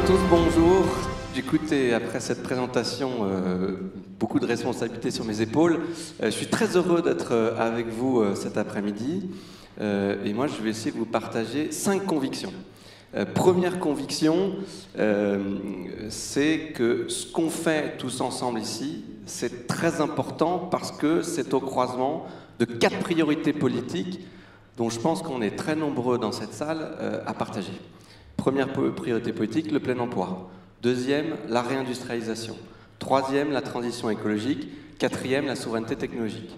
tous, bonjour. Écoutez, après cette présentation, beaucoup de responsabilités sur mes épaules. Je suis très heureux d'être avec vous cet après-midi. Et moi, je vais essayer de vous partager 5 convictions. Première conviction, c'est que ce qu'on fait tous ensemble ici, c'est très important parce que c'est au croisement de 4 priorités politiques dont je pense qu'on est très nombreux dans cette salle à partager. Première priorité politique, le plein emploi. Deuxième, la réindustrialisation. Troisième, la transition écologique. Quatrième, la souveraineté technologique.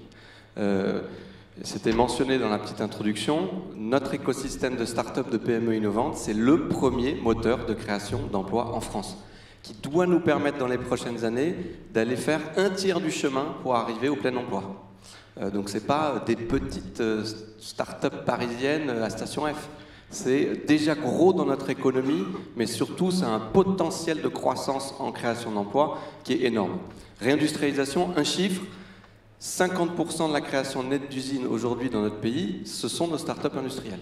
C'était mentionné dans la petite introduction, notre écosystème de start-up, de PME innovantes, c'est le premier moteur de création d'emplois en France, qui doit nous permettre dans les prochaines années d'aller faire un tiers du chemin pour arriver au plein emploi. Donc ce n'est pas des petites start-up parisiennes à Station F. C'est déjà gros dans notre économie, mais surtout, c'est un potentiel de croissance en création d'emplois qui est énorme. Réindustrialisation, un chiffre, 50% de la création nette d'usines aujourd'hui dans notre pays, ce sont nos startups industrielles.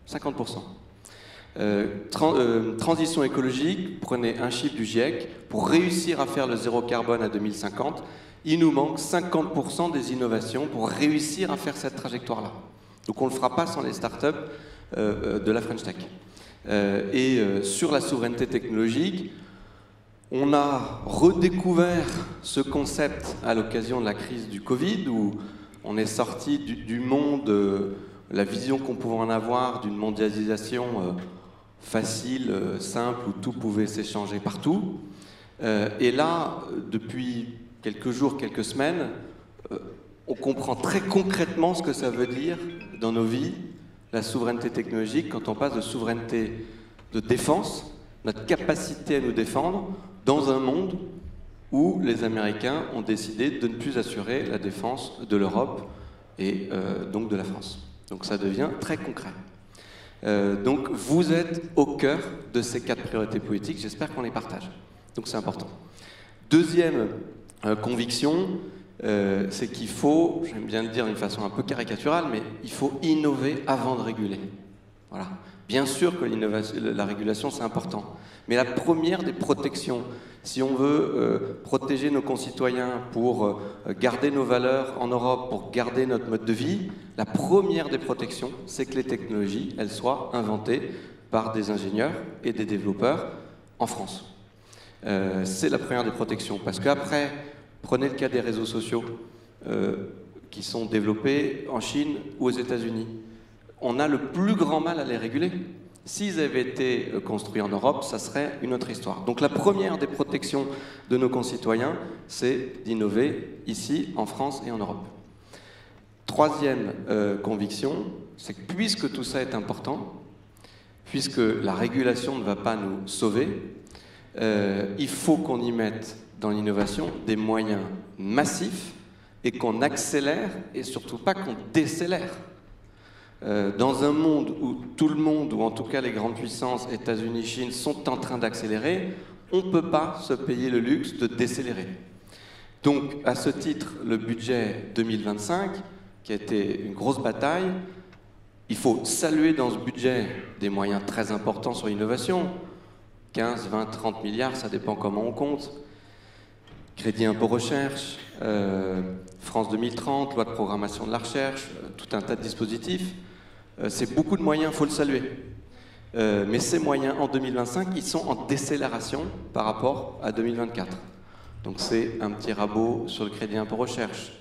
50%. Transition écologique, prenez un chiffre du GIEC, pour réussir à faire le zéro carbone à 2050, il nous manque 50% des innovations pour réussir à faire cette trajectoire-là. Donc on ne le fera pas sans les startups de la French Tech. Sur la souveraineté technologique, on a redécouvert ce concept à l'occasion de la crise du Covid, où on est sorti du monde, la vision qu'on pouvait en avoir d'une mondialisation facile, simple, où tout pouvait s'échanger partout. Et là, depuis quelques jours, quelques semaines, on comprend très concrètement ce que ça veut dire dans nos vies, la souveraineté technologique, quand on passe de souveraineté de défense, notre capacité à nous défendre, dans un monde où les Américains ont décidé de ne plus assurer la défense de l'Europe et donc de la France. Donc ça devient très concret. Donc vous êtes au cœur de ces 4 priorités politiques, j'espère qu'on les partage. Donc c'est important. Deuxième conviction, c'est qu'il faut, j'aime bien le dire d'une façon un peu caricaturale, mais il faut innover avant de réguler. Voilà. Bien sûr que la régulation, c'est important. Mais la première des protections, si on veut protéger nos concitoyens pour garder nos valeurs en Europe, pour garder notre mode de vie, la première des protections, c'est que les technologies, elles soient inventées par des ingénieurs et des développeurs en France. C'est la première des protections. Parce qu'après, prenez le cas des réseaux sociaux qui sont développés en Chine ou aux États-Unis. On a le plus grand mal à les réguler. S'ils avaient été construits en Europe, ça serait une autre histoire. Donc la première des protections de nos concitoyens, c'est d'innover ici, en France et en Europe. Troisième conviction, c'est que puisque tout ça est important, puisque la régulation ne va pas nous sauver, il faut qu'on y mette dans l'innovation des moyens massifs et qu'on accélère et surtout pas qu'on décélère. Dans un monde où tout le monde, ou en tout cas les grandes puissances, États-Unis, Chine, sont en train d'accélérer, on ne peut pas se payer le luxe de décélérer. Donc, à ce titre, le budget 2025, qui a été une grosse bataille, il faut saluer dans ce budget des moyens très importants sur l'innovation, 15, 20, 30 milliards, ça dépend comment on compte. Crédit impôt recherche, France 2030, loi de programmation de la recherche, tout un tas de dispositifs. C'est beaucoup de moyens, il faut le saluer. Mais ces moyens, en 2025, ils sont en décélération par rapport à 2024. Donc c'est un petit rabot sur le crédit impôt recherche,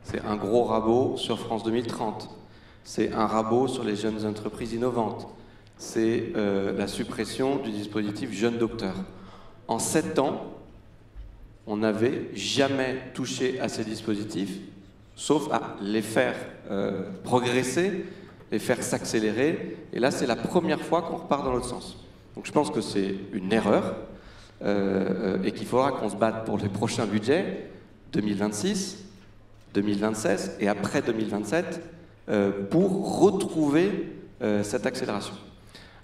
c'est un gros rabot sur France 2030, c'est un rabot sur les jeunes entreprises innovantes, c'est la suppression du dispositif Jeune Docteur. En 7 ans, on n'avait jamais touché à ces dispositifs, sauf à les faire progresser, les faire s'accélérer. Et là, c'est la première fois qu'on repart dans l'autre sens. Donc je pense que c'est une erreur et qu'il faudra qu'on se batte pour les prochains budgets, 2026, 2026 et après 2027, pour retrouver cette accélération.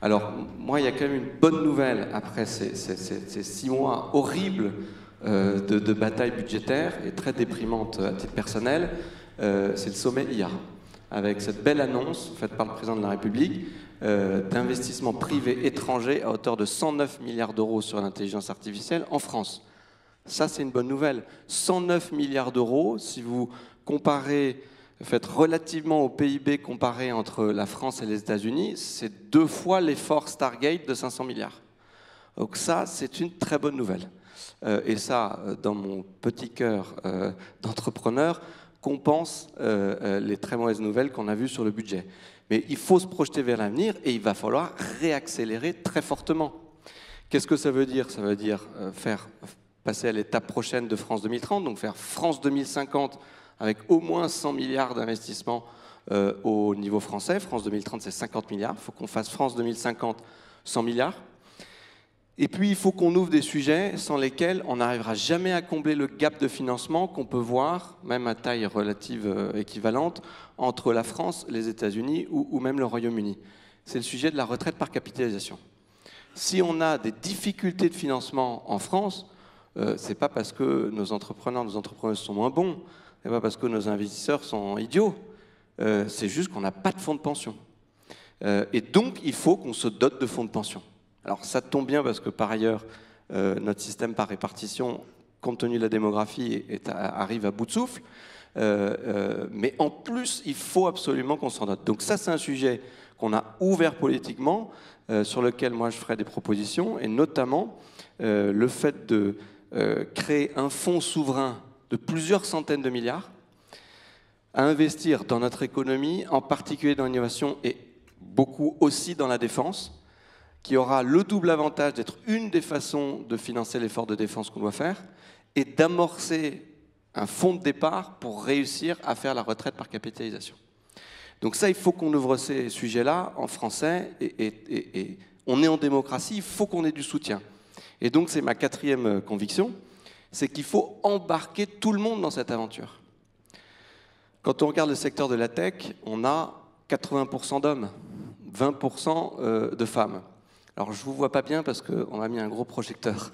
Alors, moi, il y a quand même une bonne nouvelle après ces 6 mois horribles de bataille budgétaire et très déprimante à titre personnel, c'est le sommet IA. avec cette belle annonce faite par le président de la République d'investissement privé étranger à hauteur de 109 milliards d'euros sur l'intelligence artificielle en France. Ça, c'est une bonne nouvelle. 109 milliards d'euros, si vous comparez, faites relativement au PIB comparé entre la France et les États-Unis, c'est 2 fois l'effort Stargate de 500 milliards. Donc ça, c'est une très bonne nouvelle. Et ça, dans mon petit cœur d'entrepreneur, compense les très mauvaises nouvelles qu'on a vues sur le budget. Mais il faut se projeter vers l'avenir et il va falloir réaccélérer très fortement. Qu'est-ce que ça veut dire? Ça veut dire faire passer à l'étape prochaine de France 2030, donc faire France 2050 avec au moins 100 milliards d'investissements au niveau français. France 2030, c'est 50 milliards. Il faut qu'on fasse France 2050, 100 milliards. Et puis, il faut qu'on ouvre des sujets sans lesquels on n'arrivera jamais à combler le gap de financement qu'on peut voir, même à taille relative équivalente, entre la France, les États-Unis ou même le Royaume-Uni. C'est le sujet de la retraite par capitalisation. Si on a des difficultés de financement en France, c'est pas parce que nos entrepreneurs sont moins bons, c'est pas parce que nos investisseurs sont idiots, c'est juste qu'on n'a pas de fonds de pension. Et donc, il faut qu'on se dote de fonds de pension. Alors ça tombe bien parce que par ailleurs, notre système par répartition, compte tenu de la démographie, arrive à bout de souffle. Mais en plus, il faut absolument qu'on s'en dote. Donc ça, c'est un sujet qu'on a ouvert politiquement, sur lequel moi je ferai des propositions, et notamment le fait de créer un fonds souverain de plusieurs centaines de milliards à investir dans notre économie, en particulier dans l'innovation et beaucoup aussi dans la défense, qui aura le double avantage d'être une des façons de financer l'effort de défense qu'on doit faire et d'amorcer un fonds de départ pour réussir à faire la retraite par capitalisation. Donc ça, il faut qu'on ouvre ces sujets-là en français et on est en démocratie, il faut qu'on ait du soutien. Et donc c'est ma 4e conviction, c'est qu'il faut embarquer tout le monde dans cette aventure. Quand on regarde le secteur de la tech, on a 80% d'hommes, 20% de femmes. Alors, je ne vous vois pas bien parce qu'on m'a mis un gros projecteur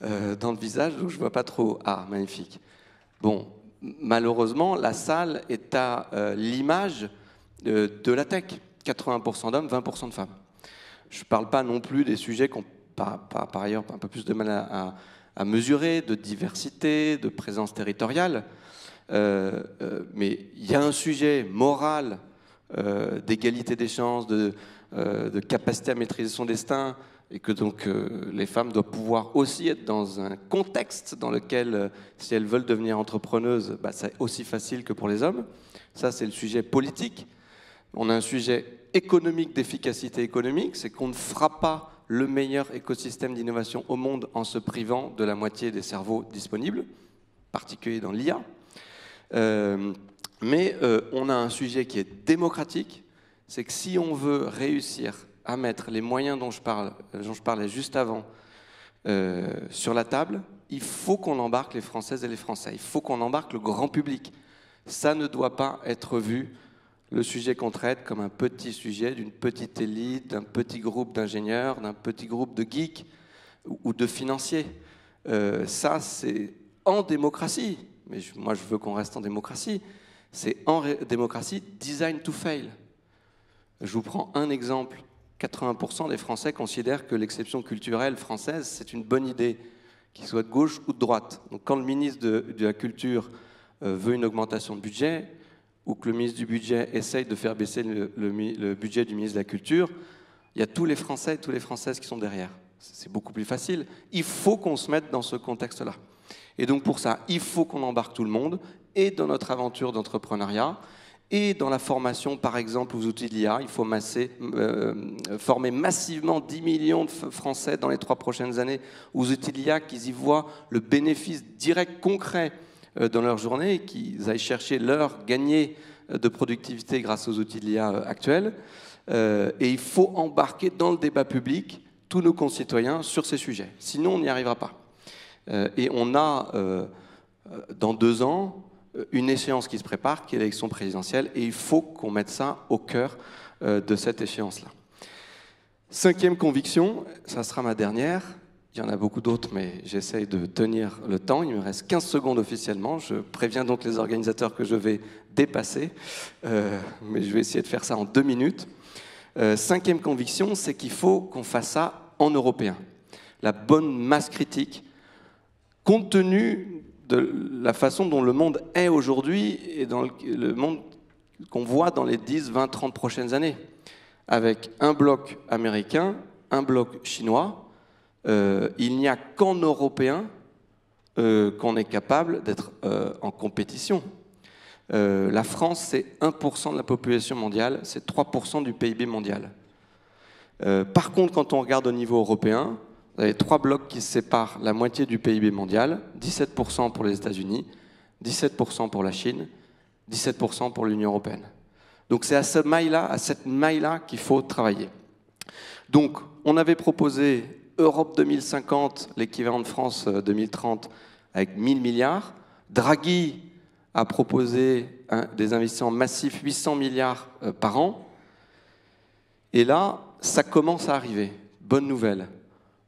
dans le visage, donc je ne vois pas trop. Ah, magnifique. Bon, malheureusement, la salle est à l'image de la tech. 80% d'hommes, 20% de femmes. Je ne parle pas non plus des sujets qu'on par ailleurs un peu plus de mal à mesurer, de diversité, de présence territoriale. Mais il y a un sujet moral d'égalité des chances, de capacité à maîtriser son destin, et que donc les femmes doivent pouvoir aussi être dans un contexte dans lequel, si elles veulent devenir entrepreneuses, c'est aussi facile que pour les hommes. Ça, c'est le sujet politique. On a un sujet économique, d'efficacité économique, c'est qu'on ne fera pas le meilleur écosystème d'innovation au monde en se privant de la moitié des cerveaux disponibles, en particulier dans l'IA. Mais on a un sujet qui est démocratique, c'est que si on veut réussir à mettre les moyens dont je parlais juste avant sur la table, il faut qu'on embarque les Françaises et les Français, il faut qu'on embarque le grand public. Ça ne doit pas être vu, le sujet qu'on traite, comme un petit sujet d'une petite élite, d'un petit groupe d'ingénieurs, d'un petit groupe de geeks ou de financiers. Ça, c'est en démocratie, mais moi je veux qu'on reste en démocratie, c'est en démocratie design to fail. Je vous prends un exemple. 80% des Français considèrent que l'exception culturelle française, c'est une bonne idée, qu'il soit de gauche ou de droite. Donc quand le ministre de la Culture veut une augmentation de budget, ou que le ministre du Budget essaye de faire baisser le budget du ministre de la Culture, il y a tous les Français et toutes les Françaises qui sont derrière. C'est beaucoup plus facile. Il faut qu'on se mette dans ce contexte-là. Et donc pour ça, il faut qu'on embarque tout le monde, et dans notre aventure d'entrepreneuriat, et dans la formation, par exemple, aux outils de l'IA. Il faut former massivement 10 millions de Français dans les 3 prochaines années aux outils de l'IA, qu'ils y voient le bénéfice direct, concret dans leur journée, et qu'ils aillent chercher leur gagné de productivité grâce aux outils de l'IA actuels. Et il faut embarquer dans le débat public tous nos concitoyens sur ces sujets. Sinon, on n'y arrivera pas. Et on a, dans 2 ans, une échéance qui se prépare, qui est l'élection présidentielle, et il faut qu'on mette ça au cœur de cette échéance-là. 5e conviction, ça sera ma dernière, Il y en a beaucoup d'autres, mais j'essaye de tenir le temps. Il me reste 15 secondes officiellement. Je préviens donc les organisateurs que je vais dépasser, mais je vais essayer de faire ça en 2 minutes. Cinquième conviction, c'est qu'il faut qu'on fasse ça en européen. La bonne masse critique, compte tenu de la façon dont le monde est aujourd'hui et dans le monde qu'on voit dans les 10, 20, 30 prochaines années, avec un bloc américain, un bloc chinois. Il n'y a qu'en européen qu'on est capable d'être en compétition. La France, c'est 1% de la population mondiale, c'est 3% du PIB mondial. Par contre, quand on regarde au niveau européen, vous avez 3 blocs qui séparent la moitié du PIB mondial, 17% pour les États-Unis, 17% pour la Chine, 17% pour l'Union européenne. Donc c'est à cette maille-là qu'il faut travailler. Donc, on avait proposé Europe 2050, l'équivalent de France 2030, avec 1000 milliards. Draghi a proposé des investissements massifs, 800 milliards par an. Et là, ça commence à arriver. Bonne nouvelle.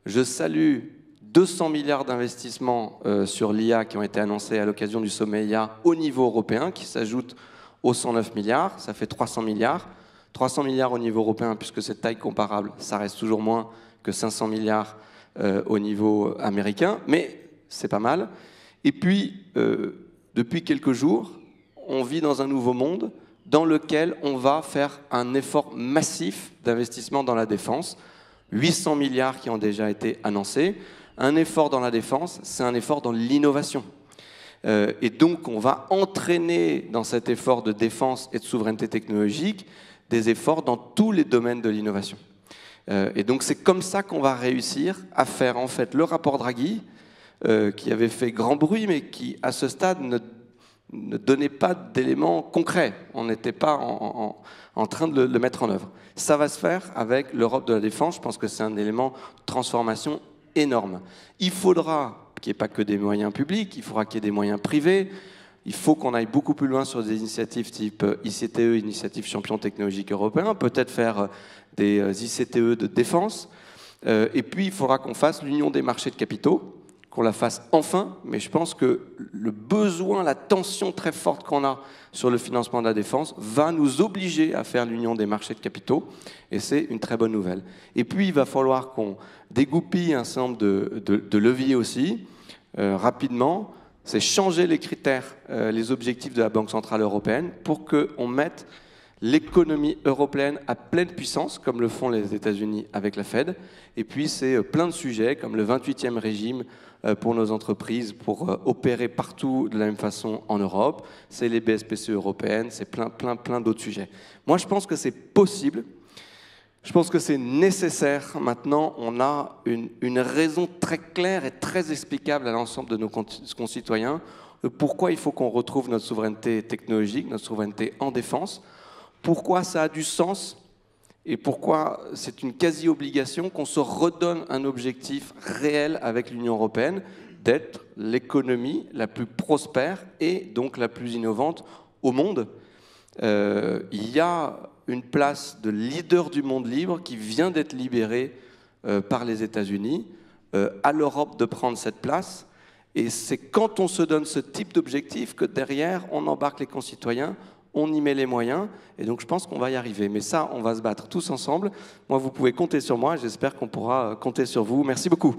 Je salue 200 milliards d'investissements sur l'IA qui ont été annoncés à l'occasion du sommet IA au niveau européen, qui s'ajoutent aux 109 milliards. Ça fait 300 milliards. 300 milliards au niveau européen, puisque c'est taille comparable, ça reste toujours moins que 500 milliards au niveau américain, mais c'est pas mal. Et puis, depuis quelques jours, on vit dans un nouveau monde dans lequel on va faire un effort massif d'investissement dans la défense. 800 milliards qui ont déjà été annoncés. Un effort dans la défense, c'est un effort dans l'innovation. Et donc, on va entraîner dans cet effort de défense et de souveraineté technologique des efforts dans tous les domaines de l'innovation. Et donc c'est comme ça qu'on va réussir à faire en fait le rapport Draghi, qui avait fait grand bruit, mais qui à ce stade ne donnait pas d'éléments concrets. On n'était pas en train de le mettre en œuvre. Ça va se faire avec l'Europe de la défense. Je pense que c'est un élément de transformation énorme. Il faudra qu'il n'y ait pas que des moyens publics, il faudra qu'il y ait des moyens privés. Il faut qu'on aille beaucoup plus loin sur des initiatives type ICTE, Initiative Champion Technologique Européen, peut-être faire des ICTE de défense. Et puis, il faudra qu'on fasse l'union des marchés de capitaux, qu'on la fasse enfin, mais je pense que le besoin, la tension très forte qu'on a sur le financement de la défense va nous obliger à faire l'union des marchés de capitaux, et c'est une très bonne nouvelle. Et puis, il va falloir qu'on dégoupille un certain nombre de leviers aussi, rapidement. C'est changer les critères, les objectifs de la Banque Centrale Européenne pour qu'on mette l'économie européenne à pleine puissance, comme le font les États-Unis avec la Fed. Et puis, c'est plein de sujets, comme le 28e régime pour nos entreprises, pour opérer partout de la même façon en Europe. C'est les BSPCE européennes, c'est plein d'autres sujets. Moi, je pense que c'est possible. Je pense que c'est nécessaire. Maintenant, on a une raison très claire et très explicable à l'ensemble de nos concitoyens de pourquoi il faut qu'on retrouve notre souveraineté technologique, notre souveraineté en défense, pourquoi ça a du sens et pourquoi c'est une quasi-obligation qu'on se redonne un objectif réel avec l'Union européenne d'être l'économie la plus prospère et donc la plus innovante au monde. Il y a une place de leader du monde libre qui vient d'être libérée par les États-Unis, à l'Europe de prendre cette place. Et c'est quand on se donne ce type d'objectif que derrière, on embarque les concitoyens, on y met les moyens, et donc je pense qu'on va y arriver. Mais ça, on va se battre tous ensemble. Moi, vous pouvez compter sur moi, j'espère qu'on pourra compter sur vous. Merci beaucoup.